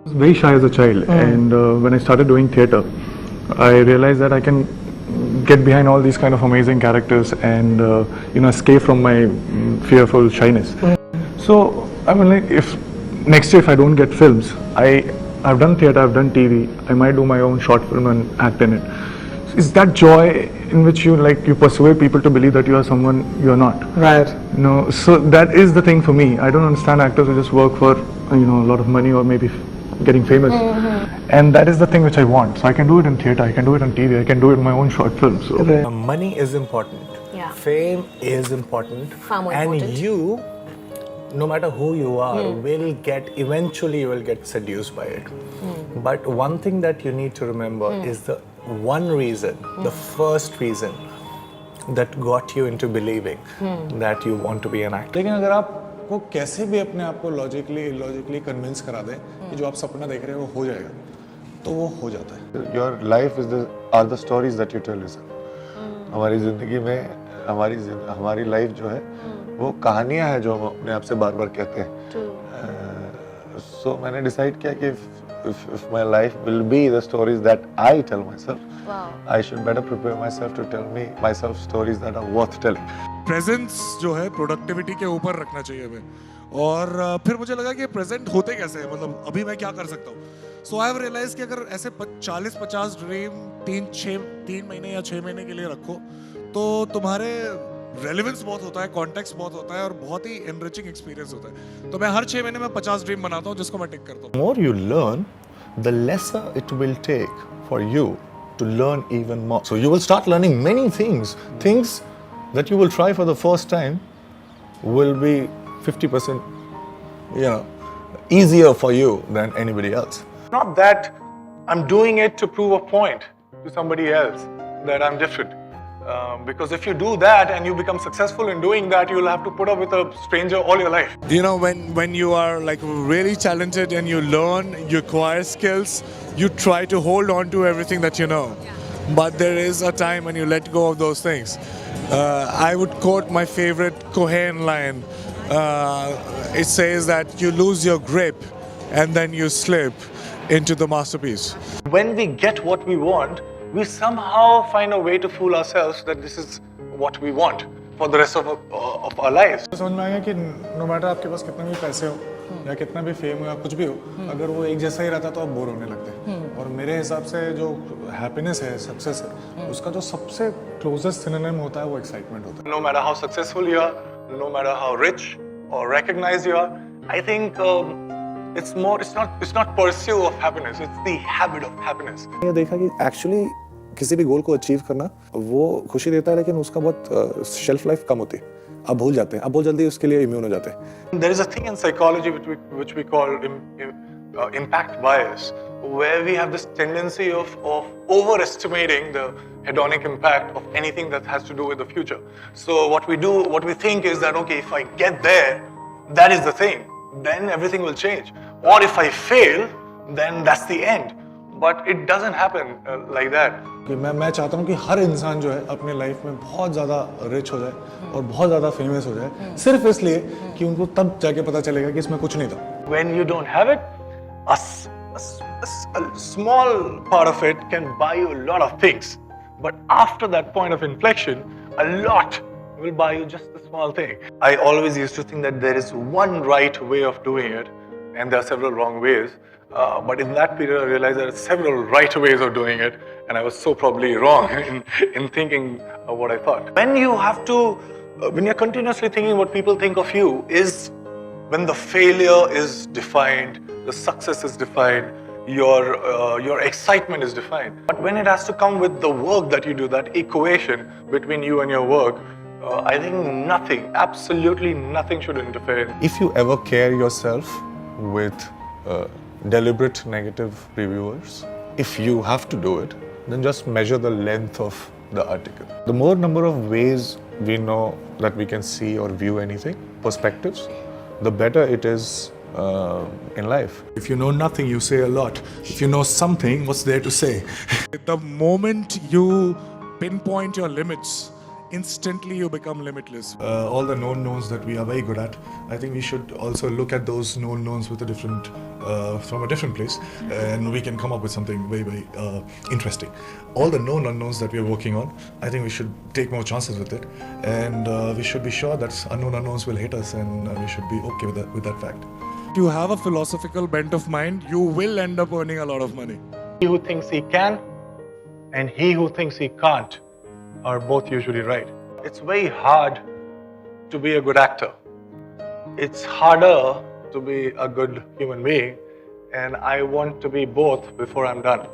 I was very shy as a child, and when I started doing theatre, I realized that I can get behind all these kind of amazing characters and escape from my fearful shyness. So I mean, like, if next year if I don't get films, I've done theatre, I've done TV. I might do my own short film and act in it. Is that joy in which you persuade people to believe that you are someone you are not? Right. No, so that is the thing for me. I don't understand actors who just work for a lot of money or maybe getting famous, and that is the thing which I want. So I can do it in theatre, I can do it on TV, I can do it in my own short film. So Money is important. Yeah. Fame is important. Far more and important. you, no matter who you are, eventually you will get seduced by it. But one thing that you need to remember is the one reason, the first reason that got you into believing that you want to be an actor. लेकिन अगर आपको कैसे भी अपने आप को logically convince करा दें कि जो आप सपना देख रहे हैं वो हो जाएगा, तो वो हो जाता है. Your life are the stories that you tell yourself. हमारी जिंदगी में हमारी लाइफ जो है वो कहानियां हैं जो हम अपने आप से बार-बार कहते हैं. So मैंने डिसाइड किया कि if my life will be the stories that I tell myself, I should better prepare myself to tell myself stories that are worth telling. Presence जो है प्रोडक्टिविटी के ऊपर रखना चाहिए हमें. और फिर मुझे लगा कि प्रेजेंट होते कैसे हैं, मतलब अभी मैं क्या कर सकता हूँ. सो आई हैव रियलाइज कि अगर ऐसे 40-50 ड्रीम 3 महीने या 6 महीने के लिए रखो तो तुम्हारे रेलेवेंस बहुत होता है, कॉन्टेक्स्ट बहुत होता है और बहुत ही एनरिचिंग एक्सपीरियंस होता है. तो मैं हर 6 महीने में 50 ड्रीम बनाता हूँ जिसको मैं टिक करता हूँ. The more you learn, the lesser it will take for you to learn even more. So you will start learning many things. Things that you will try for the first time will be 50%, easier for you than anybody else. Not that I'm doing it to prove a point to somebody else that I'm different. Because if you do that and you become successful in doing that, you'll have to put up with a stranger all your life. You know, when you are like really talented and you learn, you acquire skills, you try to hold on to everything that you know. But there is a time when you let go of those things. I would quote my favorite Cohen line. It says that you lose your grip and then you slip into the masterpiece. When we get what we want, we somehow find a way to fool ourselves that this is what we want for the rest of our lives. समझ में आया कि no matter आपके पास कितना भी पैसे हो या कितना भी फेम हो या कुछ भी हो, अगर वो एक जैसा ही रहता तो आप बोर होने लगते हैं. और मेरे हिसाब से जो हैप्पीनेस है, सक्सेस है, उसका जो सबसे क्लोजेस्ट सिनोनिम होता है वो एक्साइटमेंट होता है. No matter how successful you are, no matter how rich or recognized you are, I think it's not pursuit of happiness, it's the habit of happiness. ये देखा कि एक्चुअली किसी भी गोल को अचीव करना वो खुशी देता है, लेकिन उसका बहुत शेल्फ लाइफ कम होती है. आप भूल जाते हैं, आप बहुत जल्दी उसके लिए इम्यून हो जाते हैं. There is a thing in psychology which we call impact bias, where we have this tendency of overestimating the hedonic impact of anything that has to do with the future. So what we think is that, okay, if I get there, that is the thing, then everything will change. Or if I fail, then that's the end. But it doesn't happen like that. मैं चाहता हूँ कि हर इंसान जो है अपने life में बहुत ज़्यादा रिच हो जाए और बहुत ज़्यादा फेमस हो जाए, सिर्फ इसलिए कि उनको तब जाके पता चलेगा कि इसमें कुछ नहीं था. When you don't have it, a small part of it can buy you a lot of things. But after that point of inflection, a lot will buy you just a small thing. I always used to think that there is one right way of doing it, and there are several wrong ways. But in that period, I realized there are several right ways of doing it, and I was so probably wrong in thinking what I thought. When you're continuously thinking what people think of you, is when the failure is defined, the success is defined, your excitement is defined. But when it has to come with the work that you do, that equation between you and your work, I think nothing, absolutely nothing should interfere. If you ever carry yourself with deliberate negative reviewers, if you have to do it, then just measure the length of the article. The more number of ways we know that we can see or view anything, perspectives, the better it is in life. If you know nothing, you say a lot. If you know something, what's there to say? The moment you pinpoint your limits instantly you become limitless. All the known knowns that we are very good at, I think we should also look at those known knowns with a different, from a different place, and we can come up with something very, very interesting. All the known unknowns that we are working on, I think we should take more chances with it, and we should be sure that unknown unknowns will hit us, and we should be okay with that fact. If you have a philosophical bent of mind, you will end up earning a lot of money. He who thinks he can and he who thinks he can't are both usually right. It's very hard to be a good actor. It's harder to be a good human being, and I want to be both before I'm done.